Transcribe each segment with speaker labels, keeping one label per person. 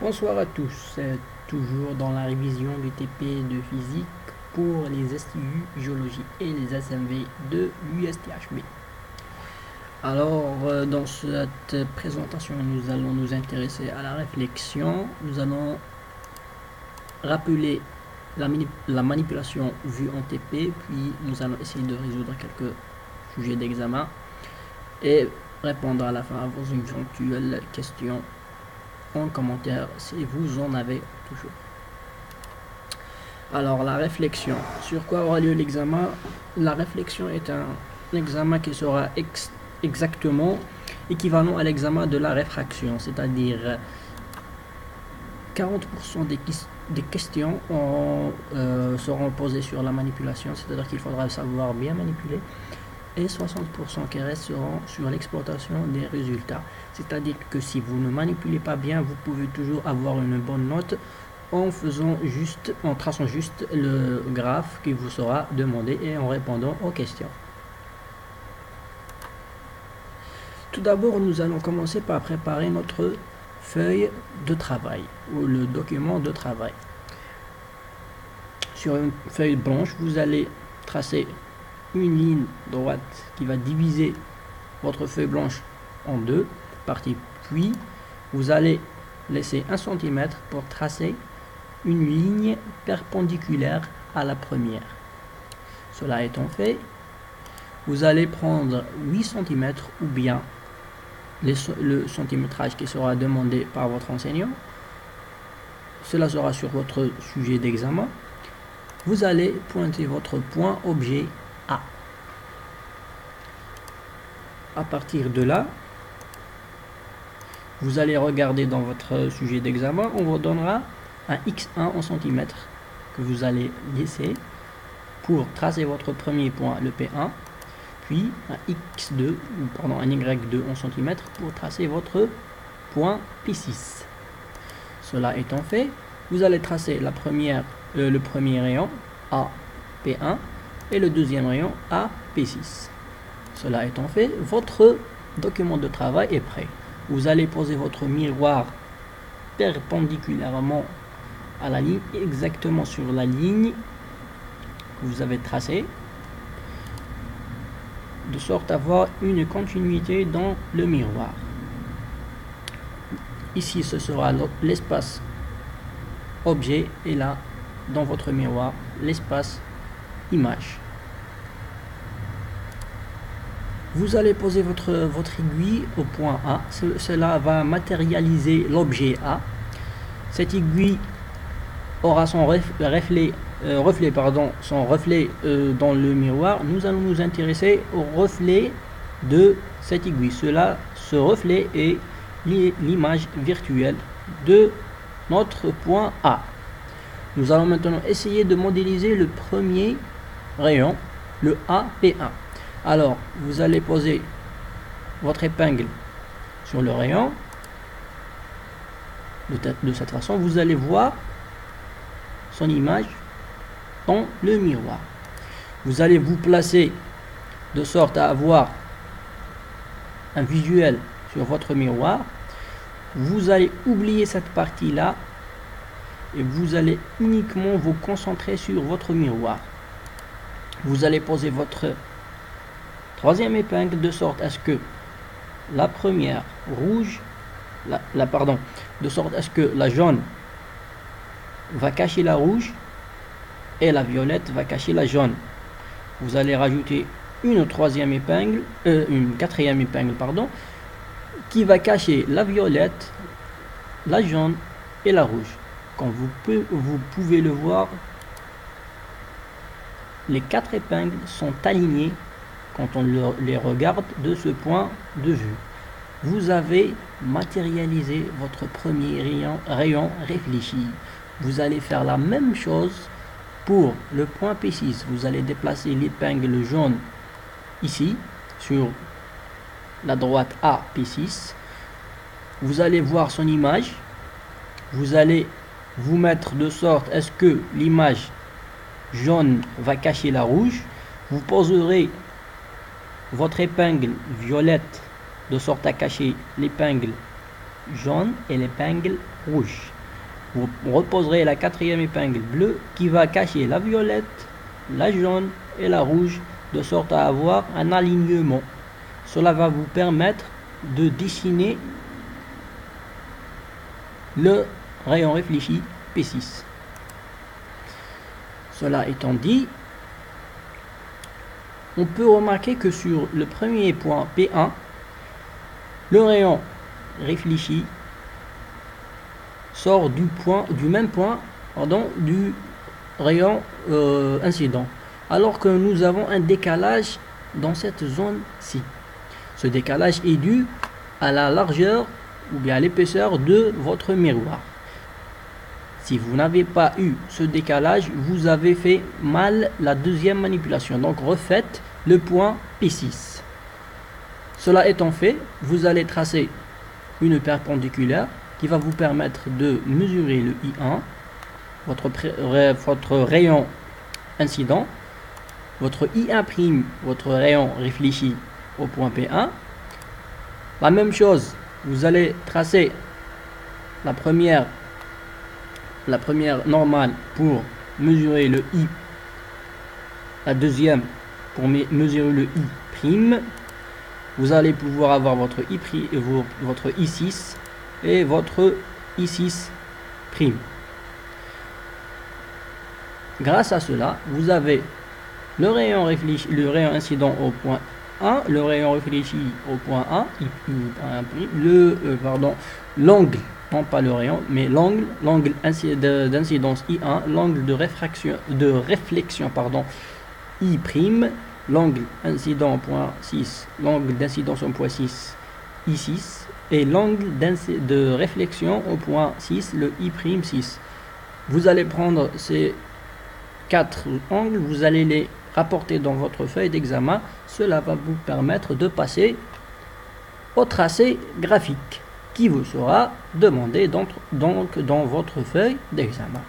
Speaker 1: Bonsoir à tous, toujours dans la révision du TP de physique pour les STU, géologie et les SMV de l'USTHB. Alors, dans cette présentation, nous allons nous intéresser à la réflexion. Nous allons rappeler la manipulation vue en TP, puis nous allons essayer de résoudre quelques sujets d'examen et répondre à la fin à vos éventuelles questions en commentaire si vous en avez toujours. Alors, la réflexion. Sur quoi aura lieu l'examen? La réflexion est un examen qui sera exactement équivalent à l'examen de la réfraction, c'est-à-dire 40% des questions seront posées sur la manipulation, c'est-à-dire qu'il faudra savoir bien manipuler, et 60% qui restent seront sur l'exploitation des résultats. C'est-à-dire que si vous ne manipulez pas bien, vous pouvez toujours avoir une bonne note en traçant juste le graphe qui vous sera demandé et en répondant aux questions. Tout d'abord, nous allons commencer par préparer notre feuille de travail ou le document de travail. Sur une feuille blanche, vous allez tracer une ligne droite qui va diviser votre feuille blanche en deux parties, puis vous allez laisser 1 cm pour tracer une ligne perpendiculaire à la première. Cela étant fait, vous allez prendre 8 cm ou bien le centimétrage qui sera demandé par votre enseignant. Cela sera sur votre sujet d'examen. Vous allez pointer votre point objet A. À partir de là, vous allez regarder dans votre sujet d'examen, on vous donnera un x1 en centimètres que vous allez laisser pour tracer votre premier point, le P1, puis un x2, pardon, un y2 en centimètres pour tracer votre point P6. Cela étant fait, vous allez tracer le premier rayon à P1 et le deuxième rayon à P6. Cela étant fait, votre document de travail est prêt. Vous allez poser votre miroir perpendiculairement à la ligne, exactement sur la ligne que vous avez tracée, de sorte à avoir une continuité dans le miroir. Ici, ce sera l'espace objet et là, dans votre miroir, l'espace image. Vous allez poser votre aiguille au point A. Cela va matérialiser l'objet A. Cette aiguille aura son reflet dans le miroir. Nous allons nous intéresser au reflet de cette aiguille. Ce reflet est l'image virtuelle de notre point A. Nous allons maintenant essayer de modéliser le premier rayon, le AP1. Alors, vous allez poser votre épingle sur le rayon. De cette façon, vous allez voir son image dans le miroir. Vous allez vous placer de sorte à avoir un visuel sur votre miroir. Vous allez oublier cette partie-là et vous allez uniquement vous concentrer sur votre miroir. Vous allez poser votre troisième épingle de sorte à ce que la première rouge, de sorte à ce que la jaune va cacher la rouge et la violette va cacher la jaune. Vous allez rajouter une quatrième épingle, qui va cacher la violette, la jaune et la rouge. Comme vous pouvez le voir, les 4 épingles sont alignées quand on les regarde de ce point de vue. Vous avez matérialisé votre premier rayon réfléchi. Vous allez faire la même chose pour le point P6. Vous allez déplacer l'épingle jaune ici, sur la droite A P6. Vous allez voir son image. Vous allez vous mettre de sorte à ce que l'image jaune va cacher la rouge. Vous poserez votre épingle violette de sorte à cacher l'épingle jaune et l'épingle rouge. Vous reposerez la quatrième épingle bleue qui va cacher la violette, la jaune et la rouge, de sorte à avoir un alignement. Cela va vous permettre de dessiner le rayon réfléchi P6. Cela étant dit, on peut remarquer que sur le premier point P1, le rayon réfléchi sort du même point du rayon incident, alors que nous avons un décalage dans cette zone-ci. Ce décalage est dû à la largeur ou bien à l'épaisseur de votre miroir. Si vous n'avez pas eu ce décalage, vous avez fait mal la deuxième manipulation. Donc refaites le point P6. Cela étant fait, vous allez tracer une perpendiculaire qui va vous permettre de mesurer le I1, votre rayon incident, votre I1', votre rayon réfléchi au point P1. La même chose, vous allez tracer la première normale pour mesurer le I, la deuxième pour mesurer le I'. Vous allez pouvoir avoir votre I6 et votre I6'. Grâce à cela, vous avez le rayon incident au point 1, le rayon réfléchi au point 1, l'angle, non pas le rayon, mais l'angle d'incidence I1, l'angle de réflexion I', l'angle incident au point 6, l'angle d'incidence au point 6, I6, et l'angle de réflexion au point 6, le I'6. Vous allez prendre ces 4 angles, vous allez les rapporter dans votre feuille d'examen. Cela va vous permettre de passer au tracé graphique qui vous sera demandé donc dans votre feuille d'examen.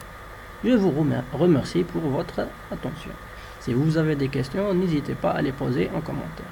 Speaker 1: Je vous remercie pour votre attention. Si vous avez des questions, n'hésitez pas à les poser en commentaire.